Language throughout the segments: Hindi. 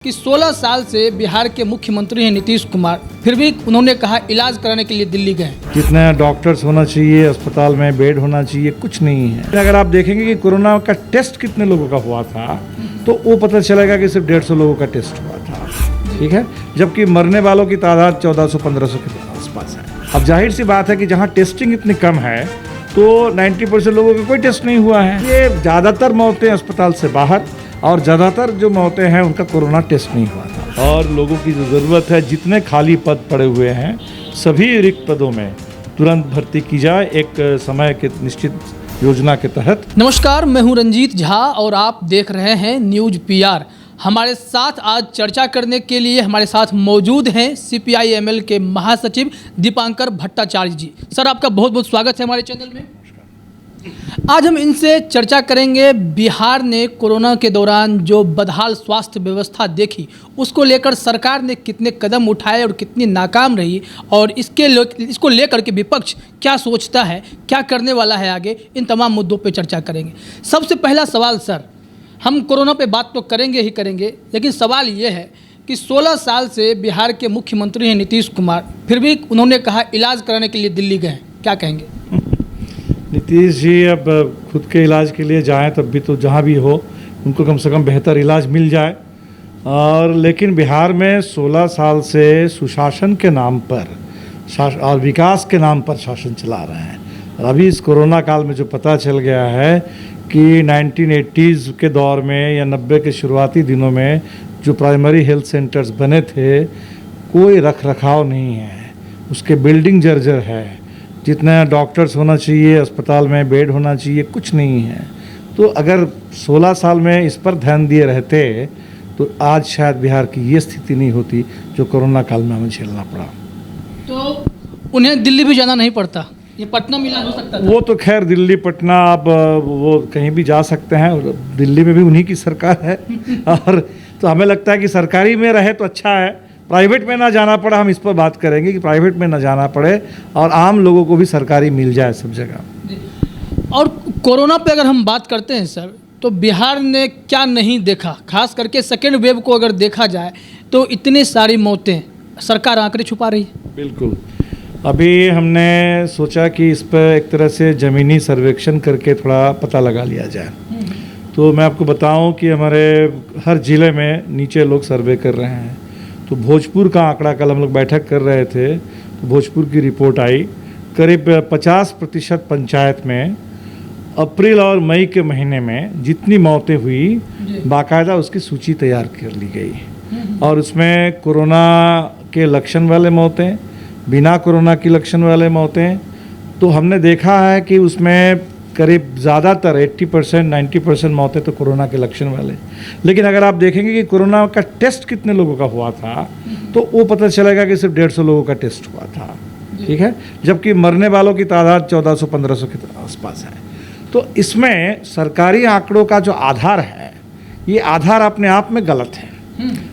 कि 16 साल से बिहार के मुख्यमंत्री हैं नीतीश कुमार, फिर भी उन्होंने कहा इलाज कराने के लिए दिल्ली गए। कितना डॉक्टर्स होना चाहिए, अस्पताल में बेड होना चाहिए, कुछ नहीं है। अगर आप देखेंगे कि कोरोना का टेस्ट कितने लोगों का हुआ था तो वो पता चलेगा कि सिर्फ 150 लोगों का टेस्ट हुआ था, ठीक है, जबकि मरने वालों की तादाद 1400-1500 के आसपास है। अब जाहिर सी बात है कि जहाँ टेस्टिंग इतनी कम है तो 90% लोगों का कोई टेस्ट नहीं हुआ है। ये ज़्यादातर मौतें अस्पताल से बाहर और ज़्यादातर जो मौतें हैं उनका कोरोना टेस्ट नहीं हुआ था। और लोगों की जो ज़रूरत है, जितने खाली पद पड़े हुए हैं सभी रिक्त पदों में तुरंत भर्ती की जाए एक समय के निश्चित योजना के तहत। नमस्कार, मैं हूं रंजीत झा और आप देख रहे हैं न्यूज पीआर। हमारे साथ आज चर्चा करने के लिए हमारे साथ मौजूद हैं CPI-ML के महासचिव दीपांकर भट्टाचार्य जी। सर, आपका बहुत बहुत स्वागत है हमारे चैनल में। आज हम इनसे चर्चा करेंगे बिहार ने कोरोना के दौरान जो बदहाल स्वास्थ्य व्यवस्था देखी उसको लेकर सरकार ने कितने कदम उठाए और कितनी नाकाम रही, और इसको लेकर के विपक्ष क्या सोचता है, क्या करने वाला है आगे, इन तमाम मुद्दों पे चर्चा करेंगे। सबसे पहला सवाल सर, हम कोरोना पे बात तो करेंगे ही करेंगे, लेकिन सवाल ये है कि 16 साल से बिहार के मुख्यमंत्री हैं नीतीश कुमार, फिर भी उन्होंने कहा इलाज कराने के लिए दिल्ली गए। क्या कहेंगे? नीतीश जी अब खुद के इलाज के लिए जाएं तब भी तो जहां भी हो उनको कम से कम बेहतर इलाज मिल जाए। और लेकिन बिहार में 16 साल से सुशासन के नाम पर और विकास के नाम पर शासन चला रहे हैं। और अभी इस कोरोना काल में जो पता चल गया है कि 1980s के दौर में या 90 के शुरुआती दिनों में जो प्राइमरी हेल्थ सेंटर्स बने थे कोई रख रखाव नहीं है, उसके बिल्डिंग जर्जर है, जितना डॉक्टर्स होना चाहिए, अस्पताल में बेड होना चाहिए, कुछ नहीं है। तो अगर 16 साल में इस पर ध्यान दिए रहते तो आज शायद बिहार की ये स्थिति नहीं होती जो कोरोना काल में हमें झेलना पड़ा। तो उन्हें दिल्ली भी जाना नहीं पड़ता, ये पटना में इलाज हो सकता था। वो तो खैर दिल्ली पटना आप वो कहीं भी जा सकते हैं, दिल्ली में भी उन्हीं की सरकार है और तो हमें लगता है कि सरकारी में रहे तो अच्छा है, प्राइवेट में ना जाना पड़ा। हम इस पर बात करेंगे कि प्राइवेट में ना जाना पड़े और आम लोगों को भी सरकारी मिल जाए सब जगह। और कोरोना पे अगर हम बात करते हैं सर, तो बिहार ने क्या नहीं देखा, खास करके सेकेंड वेव को अगर देखा जाए तो इतनी सारी मौतें, सरकार आंकड़े छुपा रही है। बिल्कुल, अभी हमने सोचा कि इस पर एक तरह से ज़मीनी सर्वेक्षण करके थोड़ा पता लगा लिया जाए। तो मैं आपको बताऊं कि हमारे हर ज़िले में नीचे लोग सर्वे कर रहे हैं। तो भोजपुर का आंकड़ा, कल हम लोग बैठक कर रहे थे तो भोजपुर की रिपोर्ट आई, करीब 50% पंचायत में अप्रैल और मई के महीने में जितनी मौतें हुई बाकायदा उसकी सूची तैयार कर ली गई। और उसमें कोरोना के लक्षण वाले मौतें, बिना कोरोना की लक्षण वाले मौतें, तो हमने देखा है कि उसमें करीब ज़्यादातर 80% 90% मौतें तो कोरोना के लक्षण वाले। लेकिन अगर आप देखेंगे कि कोरोना का टेस्ट कितने लोगों का हुआ था तो वो पता चलेगा कि सिर्फ 150 लोगों का टेस्ट हुआ था, ठीक है, जबकि मरने वालों की तादाद 1400-1500 के आसपास है। तो इसमें सरकारी आंकड़ों का जो आधार है, ये आधार अपने आप में गलत है।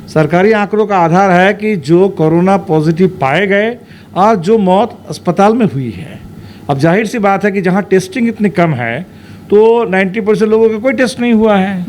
सरकारी आंकड़ों का आधार है कि जो कोरोना पॉजिटिव पाए गए और जो मौत अस्पताल में हुई है। अब जाहिर सी बात है कि जहाँ टेस्टिंग इतनी कम है तो 90% लोगों का कोई टेस्ट नहीं हुआ है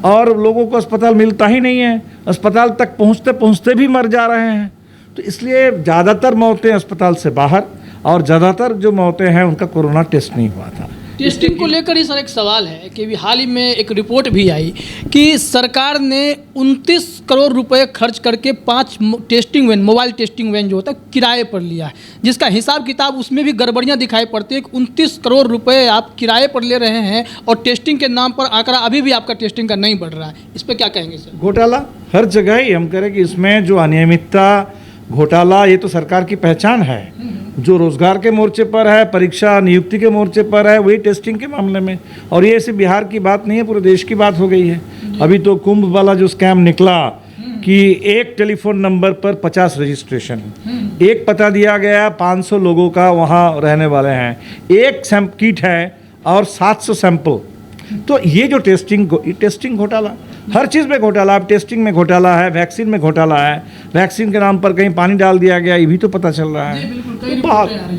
और लोगों को अस्पताल मिलता ही नहीं है, अस्पताल तक पहुँचते पहुँचते भी मर जा रहे हैं। तो इसलिए ज़्यादातर मौतें अस्पताल से बाहर और ज़्यादातर जो मौतें हैं उनका कोरोना टेस्ट नहीं हुआ था। टेस्टिंग को लेकर ही सर एक सवाल है कि हाल ही में एक रिपोर्ट भी आई कि सरकार ने 29 करोड़ रुपए खर्च करके 5 testing van, mobile testing van जो होता है किराए पर लिया है, जिसका हिसाब किताब उसमें भी गड़बड़ियां दिखाई पड़ती है कि 29 करोड़ रुपए आप किराए पर ले रहे हैं और टेस्टिंग के नाम पर आंकड़ा अभी भी आपका टेस्टिंग का नहीं बढ़ रहा है। इस पर क्या कहेंगे सर? घोटाला हर जगह ही हम करें कि इसमें जो अनियमितता, घोटाला, ये तो सरकार की पहचान है। जो रोजगार के मोर्चे पर है, परीक्षा नियुक्ति के मोर्चे पर है, वही टेस्टिंग के मामले में। और ये सिर्फ बिहार की बात नहीं है, पूरे देश की बात हो गई है। अभी तो कुंभ वाला जो स्कैम निकला कि एक टेलीफोन नंबर पर 50 रजिस्ट्रेशन, एक पता दिया गया, 500 लोगों का वहाँ रहने वाले हैं, एक किट है और 700 सैंपल। तो ये जो टेस्टिंग घोटाला, हर चीज़ में घोटाला। अब टेस्टिंग में घोटाला है, वैक्सीन में घोटाला है, वैक्सीन के नाम पर कहीं पानी डाल दिया गया, ये भी तो पता चल रहा है।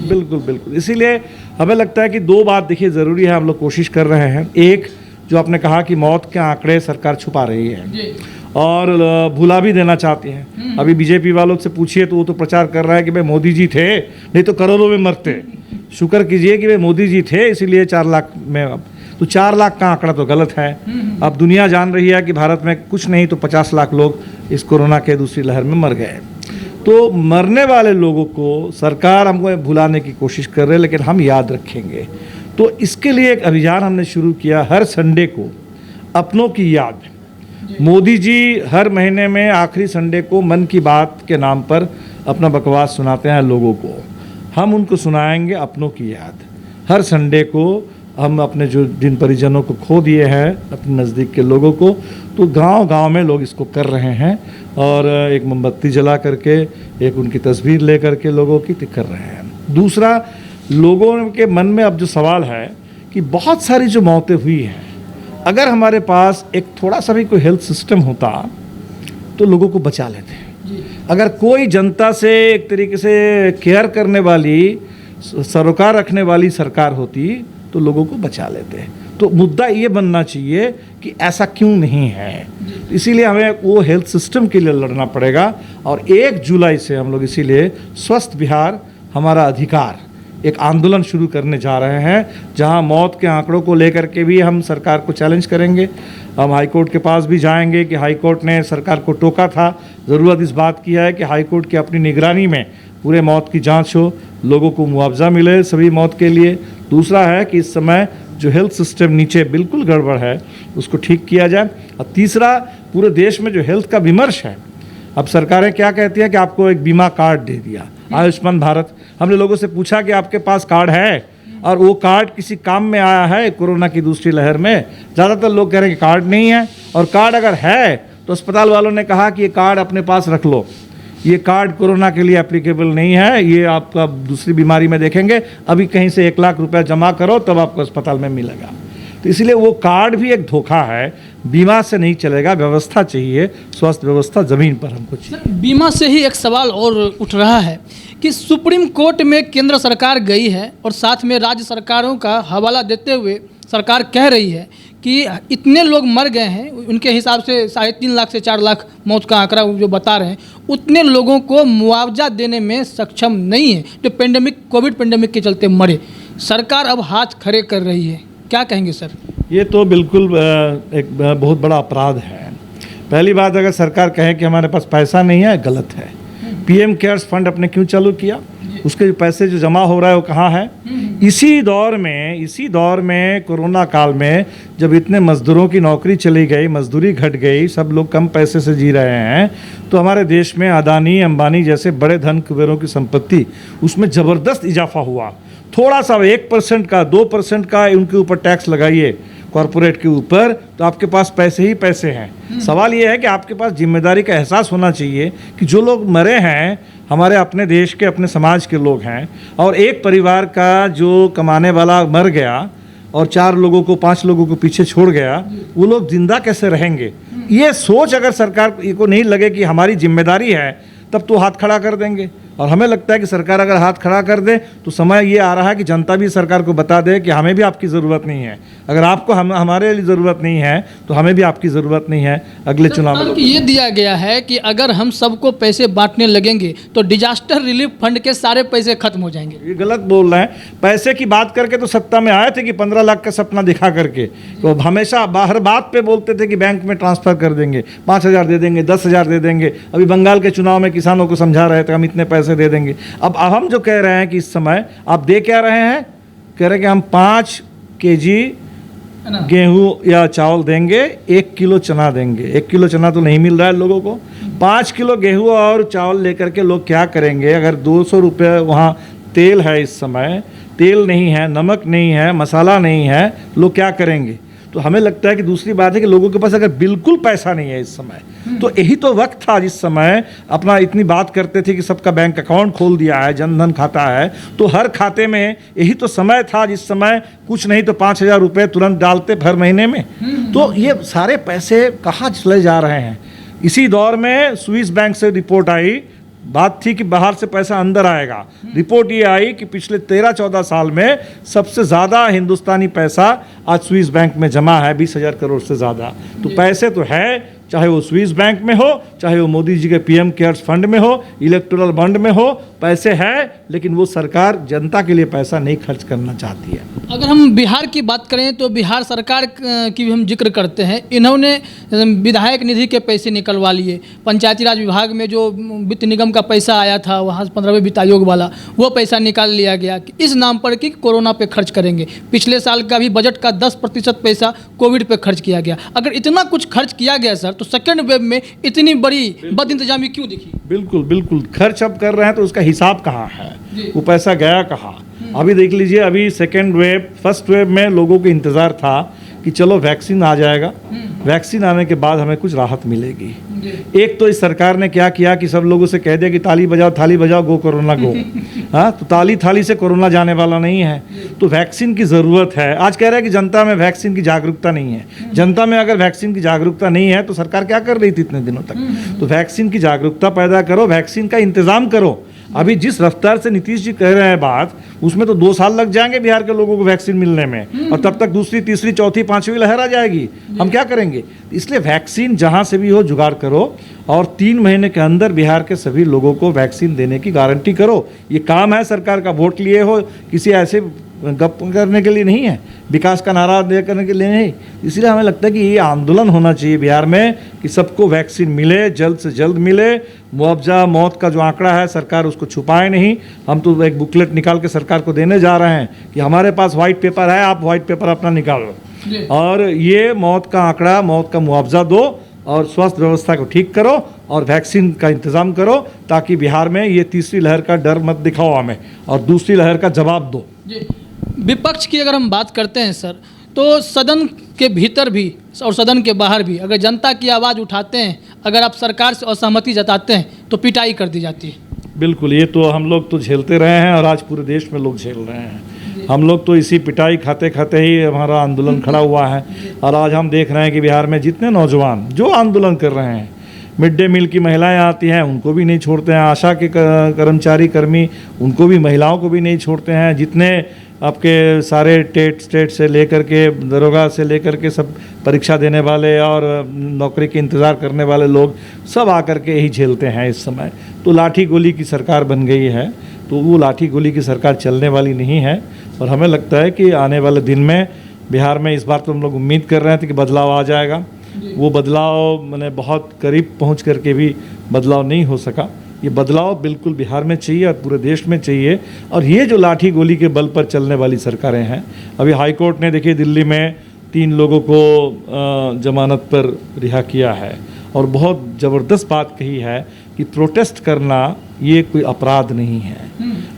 बिल्कुल बिल्कुल। इसीलिए हमें लगता है कि दो बात देखिए ज़रूरी है, हम लोग कोशिश कर रहे हैं। एक, जो आपने कहा कि मौत के आंकड़े सरकार छुपा रही है, और भुला भी देना चाहते हैं। अभी बीजेपी वालों से पूछिए तो वो तो प्रचार कर रहा है कि भाई मोदी जी थे, नहीं तो करोड़ों में मरते। शुक्र कीजिए कि भाई मोदी जी थे, इसीलिए 4 लाख में। अब तो 4 लाख का आंकड़ा तो गलत है। अब दुनिया जान रही है कि भारत में कुछ नहीं तो 50 लाख लोग इस कोरोना के दूसरी लहर में मर गए। तो मरने वाले लोगों को सरकार हमको भुलाने की कोशिश कर रहे हैं, लेकिन हम याद रखेंगे। तो इसके लिए एक अभियान हमने शुरू किया, हर संडे को अपनों की याद। मोदी जी हर महीने में आखिरी संडे को मन की बात के नाम पर अपना बकवास सुनाते हैं लोगों को। हम उनको सुनाएंगे अपनों की याद। हर संडे को हम अपने जो जिन परिजनों को खो दिए हैं, अपने नज़दीक के लोगों को, तो गांव-गांव में लोग इसको कर रहे हैं और एक मोमबत्ती जला करके, एक उनकी तस्वीर ले करके लोगों की कर रहे हैं। दूसरा, लोगों के मन में अब जो सवाल है कि बहुत सारी जो मौतें हुई हैं, अगर हमारे पास एक थोड़ा सा भी कोई हेल्थ सिस्टम होता तो लोगों को बचा लेते। अगर कोई जनता से एक तरीके से केयर करने वाली, सरोकार रखने वाली सरकार होती तो लोगों को बचा लेते। तो मुद्दा ये बनना चाहिए कि ऐसा क्यों नहीं है। इसीलिए हमें वो हेल्थ सिस्टम के लिए लड़ना पड़ेगा। और 1 जुलाई से हम लोग इसीलिए स्वस्थ बिहार हमारा अधिकार एक आंदोलन शुरू करने जा रहे हैं, जहां मौत के आंकड़ों को लेकर के भी हम सरकार को चैलेंज करेंगे। हम हाई कोर्ट के पास भी जाएंगे कि हाई कोर्ट ने सरकार को टोका था। ज़रूरत इस बात की है कि हाई कोर्ट की अपनी निगरानी में पूरे मौत की जांच हो, लोगों को मुआवजा मिले सभी मौत के लिए। दूसरा है कि इस समय जो हेल्थ सिस्टम नीचे बिल्कुल गड़बड़ है उसको ठीक किया जाए। और तीसरा, पूरे देश में जो हेल्थ का विमर्श है, अब सरकारें क्या कहती हैं कि आपको एक बीमा कार्ड दे दिया, आयुष्मान भारत। हमने लोगों से पूछा कि आपके पास कार्ड है और वो कार्ड किसी काम में आया है कोरोना की दूसरी लहर में? ज़्यादातर लोग कह रहे हैं कि कार्ड नहीं है। और कार्ड अगर है तो अस्पताल वालों ने कहा कि ये कार्ड अपने पास रख लो, ये कार्ड कोरोना के लिए एप्लीकेबल नहीं है, ये आपका दूसरी बीमारी में देखेंगे, अभी कहीं से 1 लाख रुपया जमा करो तब आपको अस्पताल में मिलेगा। तो इसलिए वो कार्ड भी एक धोखा है। बीमा से नहीं चलेगा, व्यवस्था चाहिए, स्वास्थ्य व्यवस्था ज़मीन पर हमको चाहिए। बीमा से ही एक सवाल और उठ रहा है कि सुप्रीम कोर्ट में केंद्र सरकार गई है और साथ में राज्य सरकारों का हवाला देते हुए सरकार कह रही है कि इतने लोग मर गए हैं, उनके हिसाब से 3.5 लाख से 4 लाख मौत का आंकड़ा जो बता रहे हैं, उतने लोगों को मुआवजा देने में सक्षम नहीं है जो कोविड पेंडेमिक के चलते मरे। सरकार अब हाथ खड़े कर रही है, क्या कहेंगे सर? ये तो बिल्कुल एक बहुत बड़ा अपराध है। पहली बात, अगर सरकार कहे कि हमारे पास पैसा नहीं है, गलत है। पीएम केयर्स फंड अपने क्यों चालू किया? उसके पैसे जो जमा हो रहा है वो कहाँ है? इसी दौर में कोरोना काल में जब इतने मजदूरों की नौकरी चली गई, मजदूरी घट गई, सब लोग कम पैसे से जी रहे हैं, तो हमारे देश में अदानी अंबानी जैसे बड़े धन कुबेरों की संपत्ति, उसमें ज़बरदस्त इजाफा हुआ। थोड़ा सा 1% का 2% का उनके ऊपर टैक्स लगाइए कॉरपोरेट के ऊपर, तो आपके पास पैसे ही पैसे हैं। सवाल ये है कि आपके पास जिम्मेदारी का एहसास होना चाहिए कि जो लोग मरे हैं हमारे अपने देश के, अपने समाज के लोग हैं, और एक परिवार का जो कमाने वाला मर गया और 4 लोगों को 5 लोगों को पीछे छोड़ गया, वो लोग जिंदा कैसे रहेंगे? ये सोच अगर सरकार को नहीं लगे कि हमारी जिम्मेदारी है, तब तो हाथ खड़ा कर देंगे। और हमें लगता है कि सरकार अगर हाथ खड़ा कर दे तो समय ये आ रहा है कि जनता भी सरकार को बता दे कि हमें भी आपकी ज़रूरत नहीं है। अगर आपको हमारे लिए ज़रूरत नहीं है तो हमें भी आपकी ज़रूरत नहीं है अगले चुनाव में। ये दिया गया है कि अगर हम सबको पैसे बांटने लगेंगे तो डिजास्टर रिलीफ फंड के सारे पैसे खत्म हो जाएंगे। ये गलत बोल रहे हैं। पैसे की बात करके तो सत्ता में आए थे कि 15 लाख का सपना दिखा करके, तो हमेशा हर बात पे बोलते थे कि बैंक में ट्रांसफ़र कर देंगे, 5,000 दे देंगे, 10,000 दे देंगे। अभी बंगाल के चुनाव में किसानों को समझा रहे थे हम इतने पैसे दे देंगे। अब हम जो कह रहे हैं कि इस समय आप दे क्या रहे हैं, कह रहे हैं कि हम 5 केजी गेहूं या चावल देंगे, 1 किलो चना देंगे। 1 किलो चना तो नहीं मिल रहा है लोगों को। 5 किलो गेहूं और चावल लेकर के लोग क्या करेंगे? अगर 200 रुपये वहाँ तेल है, इस समय तेल नहीं है, नमक नहीं है, मसाला नहीं है, लोग क्या करेंगे? तो हमें लगता है कि दूसरी बात है कि लोगों के पास अगर बिल्कुल पैसा नहीं है इस समय, तो यही तो वक्त था जिस समय अपना इतनी बात करते थे कि सबका बैंक अकाउंट खोल दिया है, जनधन खाता है, तो हर खाते में यही तो समय था जिस समय कुछ नहीं तो 5,000 रुपये तुरंत डालते हर महीने में। तो ये सारे पैसे कहाँ चले जा रहे हैं? इसी दौर में स्विस बैंक से रिपोर्ट आई, बात थी कि बाहर से पैसा अंदर आएगा। रिपोर्ट ये आई कि पिछले 13-14 साल में सबसे ज़्यादा हिंदुस्तानी पैसा आज स्विस बैंक में जमा है, 20,000 करोड़ से ज़्यादा। तो पैसे तो है, चाहे वो स्विस बैंक में हो, चाहे वो मोदी जी के पीएम केयर्स फंड में हो, इलेक्टोरल बॉन्ड में हो, पैसे है, लेकिन वो सरकार जनता के लिए पैसा नहीं खर्च करना चाहती है। अगर हम बिहार की बात करें तो बिहार सरकार की भी हम जिक्र करते हैं। इन्होंने विधायक निधि के पैसे निकलवा लिए, पंचायती राज विभाग में जो वित्त निगम का पैसा आया था वहाँ 15वें वित्त आयोग वाला वो पैसा निकाल लिया गया कि इस नाम पर कि कोरोना पे खर्च करेंगे। पिछले साल का भी बजट का 10% पैसा कोविड पे खर्च किया गया। अगर इतना कुछ खर्च किया गया सर, तो सेकेंड वेव में इतनी बड़ी बदइंतजामी क्यों दिखी? बिल्कुल बिल्कुल, खर्च अब कर रहे हैं तो उसका हिसाब कहाँ है, वो पैसा गया कहाँ? अभी देख लीजिए, अभी सेकेंड वेव, फर्स्ट वेव में लोगों को इंतज़ार था कि चलो वैक्सीन आ जाएगा, वैक्सीन आने के बाद हमें कुछ राहत मिलेगी। एक तो इस सरकार ने क्या किया कि सब लोगों से कह दिया कि ताली बजाओ, थाली बजाओ, गो कोरोना गो। हाँ, तो ताली थाली से कोरोना जाने वाला नहीं है, तो वैक्सीन की ज़रूरत है। आज कह रहा है कि जनता में वैक्सीन की जागरूकता नहीं है। जनता में अगर वैक्सीन की जागरूकता नहीं है तो सरकार क्या कर रही थी इतने दिनों तक? तो वैक्सीन की जागरूकता पैदा करो, वैक्सीन का इंतज़ाम करो। अभी जिस रफ्तार से नीतीश जी कह रहे हैं बात, उसमें तो 2 साल लग जाएंगे बिहार के लोगों को वैक्सीन मिलने में, और तब तक दूसरी, तीसरी, चौथी, 5वीं लहर आ जाएगी। हम क्या करेंगे? इसलिए वैक्सीन जहां से भी हो जुगाड़ करो, और 3 महीने के अंदर बिहार के सभी लोगों को वैक्सीन देने की गारंटी करो। ये काम है सरकार का। वोट लिए हो किसी ऐसे गप करने के लिए नहीं है, विकास का नारा दे करने के लिए नहीं। इसलिए हमें लगता है कि ये आंदोलन होना चाहिए बिहार में कि सबको वैक्सीन मिले, जल्द से जल्द मिले। मुआवजा मौत का जो आंकड़ा है सरकार उसको छुपाए नहीं। हम तो एक बुकलेट निकाल के सरकार को देने जा रहे हैं कि हमारे पास वाइट पेपर है, आप वाइट पेपर अपना निकालो, और ये मौत का आंकड़ा, मौत का मुआवजा दो, और स्वास्थ्य व्यवस्था को ठीक करो, और वैक्सीन का इंतज़ाम करो, ताकि बिहार में ये तीसरी लहर का डर मत दिखाओ हमें, और दूसरी लहर का जवाब दो। विपक्ष की अगर हम बात करते हैं सर, तो सदन के भीतर भी और सदन के बाहर भी अगर जनता की आवाज़ उठाते हैं, अगर आप सरकार से असहमति जताते हैं तो पिटाई कर दी जाती है। बिल्कुल, ये तो हम लोग तो झेलते रहे हैं, और आज पूरे देश में लोग झेल रहे हैं। हम लोग तो इसी पिटाई खाते खाते ही हमारा आंदोलन खड़ा हुआ है। और आज हम देख रहे हैं कि बिहार में जितने नौजवान जो आंदोलन कर रहे हैं, मिड डे मील की महिलाएं आती हैं, उनको भी नहीं छोड़ते हैं, आशा के कर्मचारी कर्मी, उनको भी, महिलाओं को भी नहीं छोड़ते हैं, जितने आपके सारे टेट स्टेट से लेकर के, दरोगा से लेकर के, सब परीक्षा देने वाले और नौकरी के इंतज़ार करने वाले लोग सब आकर के यही झेलते हैं इस समय। तो लाठी गोली की सरकार बन गई है, तो वो लाठी गोली की सरकार चलने वाली नहीं है। और हमें लगता है कि आने वाले दिन में बिहार में, इस बार तो हम लोग उम्मीद कर रहे थे कि बदलाव आ जाएगा। वो बदलाव मैंने बहुत करीब पहुंच करके भी बदलाव नहीं हो सका। ये बदलाव बिल्कुल बिहार में चाहिए और पूरे देश में चाहिए। और ये जो लाठी गोली के बल पर चलने वाली सरकारें हैं, अभी हाई कोर्ट ने देखिए दिल्ली में 3 लोगों को जमानत पर रिहा किया है, और बहुत ज़बरदस्त बात कही है कि प्रोटेस्ट करना ये कोई अपराध नहीं है,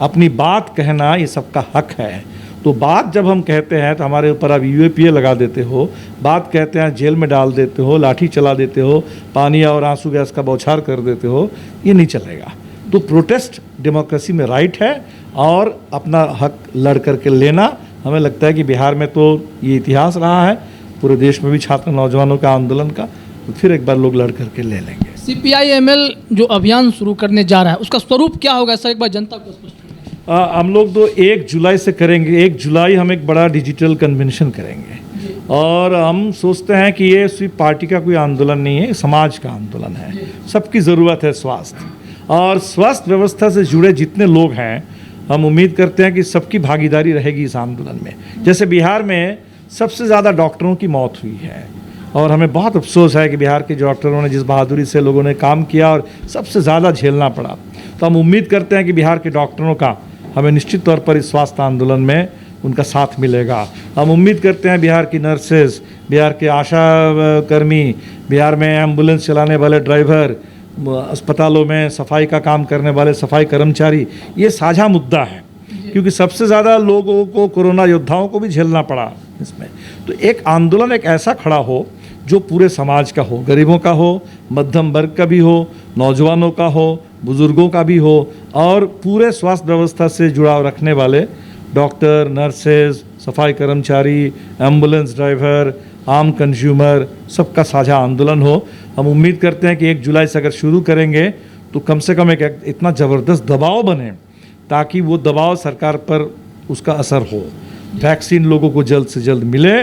अपनी बात कहना ये सबका हक है। तो बात जब हम कहते हैं तो हमारे ऊपर आप यूएपीए लगा देते हो, बात कहते हैं जेल में डाल देते हो, लाठी चला देते हो, पानी और आंसू गैस का बौछार कर देते हो, ये नहीं चलेगा। तो प्रोटेस्ट डेमोक्रेसी में राइट है, और अपना हक लड़ करके लेना। हमें लगता है कि बिहार में तो ये इतिहास रहा है, पूरे देश में भी छात्र नौजवानों का आंदोलन का, तो फिर एक बार लोग लड़ करके ले लेंगे। CPI-ML जो अभियान शुरू करने जा रहा है, उसका स्वरूप क्या होगा सर, एक बार जनता को स्पष्ट करें। हम लोग तो 1 जुलाई से करेंगे। 1 जुलाई हम एक बड़ा डिजिटल कन्वेंशन करेंगे, और हम सोचते हैं कि ये सिर्फ पार्टी का कोई आंदोलन नहीं है, समाज का आंदोलन है। सबकी ज़रूरत है स्वास्थ्य, और स्वास्थ्य व्यवस्था से जुड़े जितने लोग हैं, हम उम्मीद करते हैं कि सबकी भागीदारी रहेगी इस आंदोलन में। जैसे बिहार में सबसे ज़्यादा डॉक्टरों की मौत हुई है, और हमें बहुत अफसोस है कि बिहार के डॉक्टरों ने जिस बहादुरी से लोगों ने काम किया और सबसे ज़्यादा झेलना पड़ा। तो हम उम्मीद करते हैं कि बिहार के डॉक्टरों का हमें निश्चित तौर पर इस स्वास्थ्य आंदोलन में उनका साथ मिलेगा। हम उम्मीद करते हैं बिहार की नर्सेज, बिहार के आशा कर्मी, बिहार में एम्बुलेंस चलाने वाले ड्राइवर, अस्पतालों में सफाई का काम करने वाले सफाई कर्मचारी, ये साझा मुद्दा है, क्योंकि सबसे ज़्यादा लोगों को, कोरोना योद्धाओं को भी झेलना पड़ा इसमें। तो एक आंदोलन एक ऐसा खड़ा हो जो पूरे समाज का हो, गरीबों का हो, मध्यम वर्ग का भी हो, नौजवानों का हो, बुजुर्गों का भी हो, और पूरे स्वास्थ्य व्यवस्था से जुड़ाव रखने वाले डॉक्टर, नर्सेज, सफाई कर्मचारी, एम्बुलेंस ड्राइवर, आम कंज्यूमर, सबका साझा आंदोलन हो। हम उम्मीद करते हैं कि 1 जुलाई से अगर शुरू करेंगे तो कम से कम एक इतना ज़बरदस्त दबाव बने, ताकि वो दबाव सरकार पर उसका असर हो। वैक्सीन लोगों को जल्द से जल्द मिले,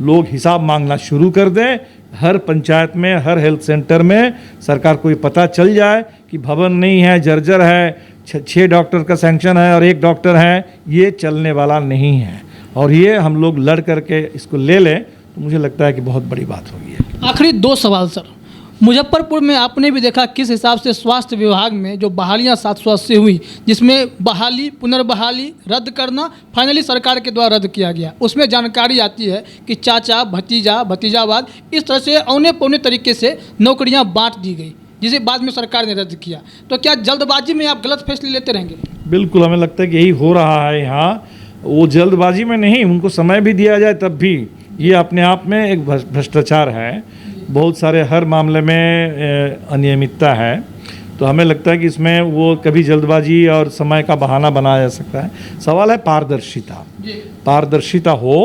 लोग हिसाब मांगना शुरू कर दें हर पंचायत में, हर हेल्थ सेंटर में सरकार को ये पता चल जाए कि भवन नहीं है, जर्जर है, 6 डॉक्टर का सैंक्शन है और 1 डॉक्टर है, ये चलने वाला नहीं है। और ये हम लोग लड़ करके इसको ले लें तो मुझे लगता है कि बहुत बड़ी बात होगी। आखिरी 2 सवाल सर, मुजफ्फरपुर में आपने भी देखा किस हिसाब से स्वास्थ्य विभाग में जो बहालियां 780 हुई, जिसमें बहाली पुनर्बहाली रद्द करना फाइनली सरकार के द्वारा रद्द किया गया। उसमें जानकारी आती है कि चाचा, भतीजा, भतीजावाद इस तरह से औने पौने तरीके से नौकरियां बांट दी गई, जिसे बाद में सरकार ने रद्द किया। तो क्या जल्दबाजी में आप गलत फैसले लेते रहेंगे? बिल्कुल, हमें लगता है कि यही हो रहा है यहाँ। वो जल्दबाजी में नहीं, उनको समय भी दिया जाए तब भी ये अपने आप में एक भ्रष्टाचार है। बहुत सारे हर मामले में अनियमितता है। तो हमें लगता है कि इसमें वो कभी जल्दबाजी और समय का बहाना बनाया जा सकता है। सवाल है पारदर्शिता। पारदर्शिता हो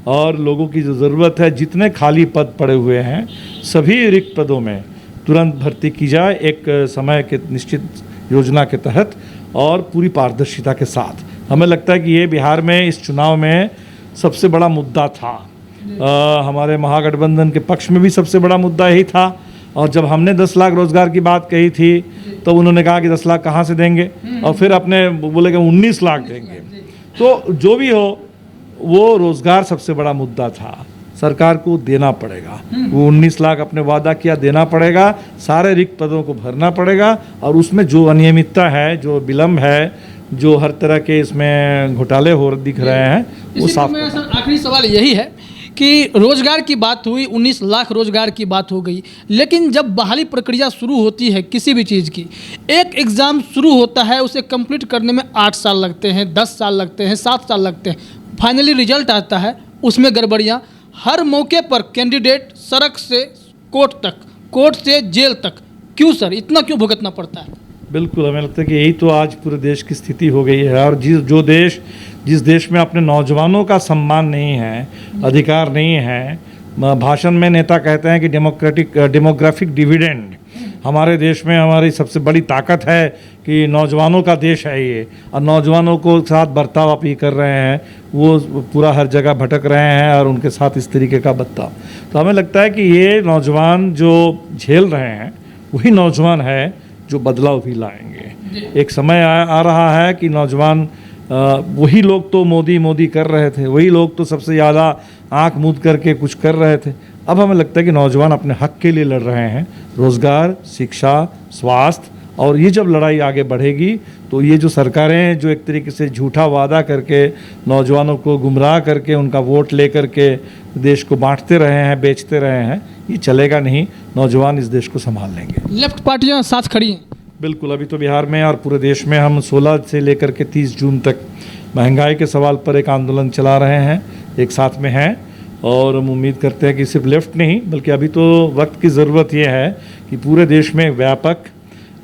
और लोगों की जो ज़रूरत है, जितने खाली पद पड़े हुए हैं सभी रिक्त पदों में तुरंत भर्ती की जाए एक समय के निश्चित योजना के तहत और पूरी पारदर्शिता के साथ। हमें लगता है कि ये बिहार में इस चुनाव में सबसे बड़ा मुद्दा था। हमारे महागठबंधन के पक्ष में भी सबसे बड़ा मुद्दा यही था। और जब हमने 10 लाख रोजगार की बात कही थी तो उन्होंने कहा कि 10 लाख कहाँ से देंगे, और फिर अपने बोले कि 19 लाख देंगे। तो जो भी हो, वो रोजगार सबसे बड़ा मुद्दा था। सरकार को देना पड़ेगा, वो 19 लाख अपने वादा किया, देना पड़ेगा, सारे रिक्त पदों को भरना पड़ेगा। और उसमें जो अनियमितता है, जो विलम्ब है, जो हर तरह के इसमें घोटाले हो दिख रहे हैं, वो साफ। आखिरी सवाल यही है कि रोजगार की बात हुई, 19 लाख रोजगार की बात हो गई, लेकिन जब बहाली प्रक्रिया शुरू होती है किसी भी चीज़ की, एक एग्ज़ाम शुरू होता है, उसे कंप्लीट करने में 8 साल लगते हैं, 10 साल लगते हैं, 7 साल लगते हैं, फाइनली रिजल्ट आता है, उसमें गड़बड़ियाँ। हर मौके पर कैंडिडेट सड़क से कोर्ट तक, कोर्ट से जेल तक, क्यों सर, इतना क्यों भुगतना पड़ता है? बिल्कुल, हमें लगता है कि यही तो आज पूरे देश की स्थिति हो गई है। और जिस देश में अपने नौजवानों का सम्मान नहीं है, अधिकार नहीं है, भाषण में नेता कहते हैं कि डेमोग्राफिक डिविडेंड, हमारे देश में हमारी सबसे बड़ी ताकत है कि नौजवानों का देश है ये, और नौजवानों को साथ बर्ताव आप ये कर रहे हैं, वो पूरा हर जगह भटक रहे हैं और उनके साथ इस तरीके का बर्ताव। तो हमें लगता है कि ये नौजवान जो झेल रहे हैं वही नौजवान है जो बदलाव भी लाएंगे। एक समय आ रहा है कि नौजवान, वही लोग तो मोदी कर रहे थे, वही लोग तो सबसे ज़्यादा आंख मूंद करके कुछ कर रहे थे। अब हमें लगता है कि नौजवान अपने हक के लिए लड़ रहे हैं, रोज़गार, शिक्षा, स्वास्थ्य। और ये जब लड़ाई आगे बढ़ेगी तो ये जो सरकारें जो एक तरीके से झूठा वादा करके नौजवानों को गुमराह करके उनका वोट ले करके देश को बांटते रहे हैं, बेचते रहे हैं, ये चलेगा नहीं। नौजवान इस देश को संभाल लेंगे। लेफ्ट पार्टियां साथ खड़ी हैं। बिल्कुल, अभी तो बिहार में और पूरे देश में हम 16 से लेकर के 30 जून तक महंगाई के सवाल पर एक आंदोलन चला रहे हैं, एक साथ में हैं। और हम उम्मीद करते हैं कि सिर्फ लेफ्ट नहीं बल्कि अभी तो वक्त की ज़रूरत ये है कि पूरे देश में व्यापक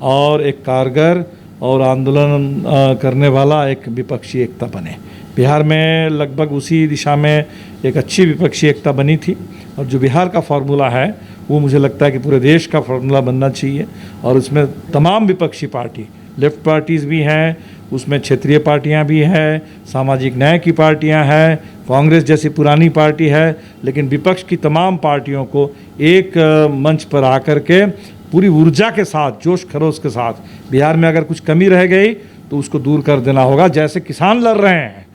और एक कारगर और आंदोलन करने वाला एक विपक्षी एकता बने। बिहार में लगभग उसी दिशा में एक अच्छी विपक्षी एकता बनी थी, और जो बिहार का फार्मूला है वो मुझे लगता है कि पूरे देश का फार्मूला बनना चाहिए। और उसमें तमाम विपक्षी पार्टी, लेफ्ट पार्टीज़ भी हैं, उसमें क्षेत्रीय पार्टियां भी हैं, सामाजिक न्याय की पार्टियां हैं, कांग्रेस जैसी पुरानी पार्टी है, लेकिन विपक्ष की तमाम पार्टियों को एक मंच पर आकर के पूरी ऊर्जा के साथ, जोश खरोश के साथ, बिहार में अगर कुछ कमी रह गई तो उसको दूर कर देना होगा। जैसे किसान लड़ रहे हैं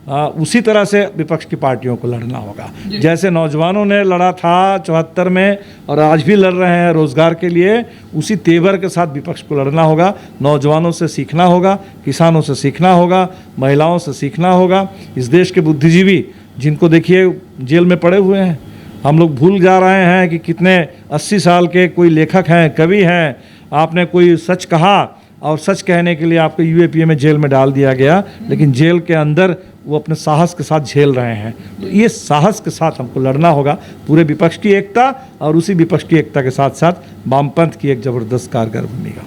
उसी तरह से विपक्ष की पार्टियों को लड़ना होगा। जैसे नौजवानों ने लड़ा था 74 में और आज भी लड़ रहे हैं रोज़गार के लिए, उसी तेवर के साथ विपक्ष को लड़ना होगा। नौजवानों से सीखना होगा, किसानों से सीखना होगा, महिलाओं से सीखना होगा। इस देश के बुद्धिजीवी जिनको देखिए जेल में पड़े हुए हैं, हम लोग भूल जा रहे हैं कि कितने 80 साल के कोई लेखक हैं, कवि हैं, आपने कोई सच कहा और सच कहने के लिए आपको यूएपीए में जेल में डाल दिया गया, लेकिन जेल के अंदर वो अपने साहस के साथ झेल रहे हैं। तो ये साहस के साथ हमको लड़ना होगा, पूरे विपक्ष की एकता, और उसी विपक्ष की एकता के साथ साथ वामपंथ की एक ज़बरदस्त कारगर भूमिका।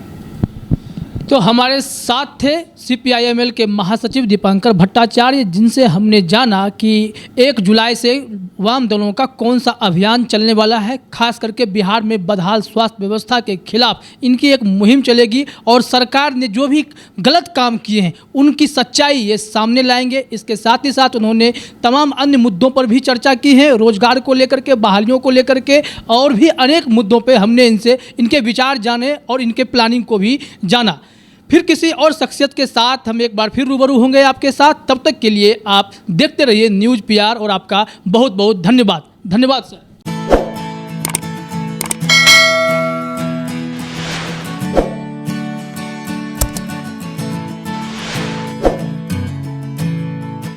तो हमारे साथ थे CPIML के महासचिव दीपांकर भट्टाचार्य, जिनसे हमने जाना कि 1 जुलाई से वाम दलों का कौन सा अभियान चलने वाला है, खास करके बिहार में बदहाल स्वास्थ्य व्यवस्था के खिलाफ इनकी एक मुहिम चलेगी और सरकार ने जो भी गलत काम किए हैं उनकी सच्चाई ये सामने लाएंगे। इसके साथ ही साथ उन्होंने तमाम अन्य मुद्दों पर भी चर्चा की है, रोजगार को लेकर के, बहालियों को लेकर के और भी अनेक मुद्दों पर हमने इनसे इनके विचार जाने और इनके प्लानिंग को भी जाना। फिर किसी और शख्सियत के साथ हम एक बार फिर रूबरू होंगे आपके साथ। तब तक के लिए आप देखते रहिए न्यूज़ पीआर और आपका बहुत बहुत धन्यवाद। धन्यवाद सर।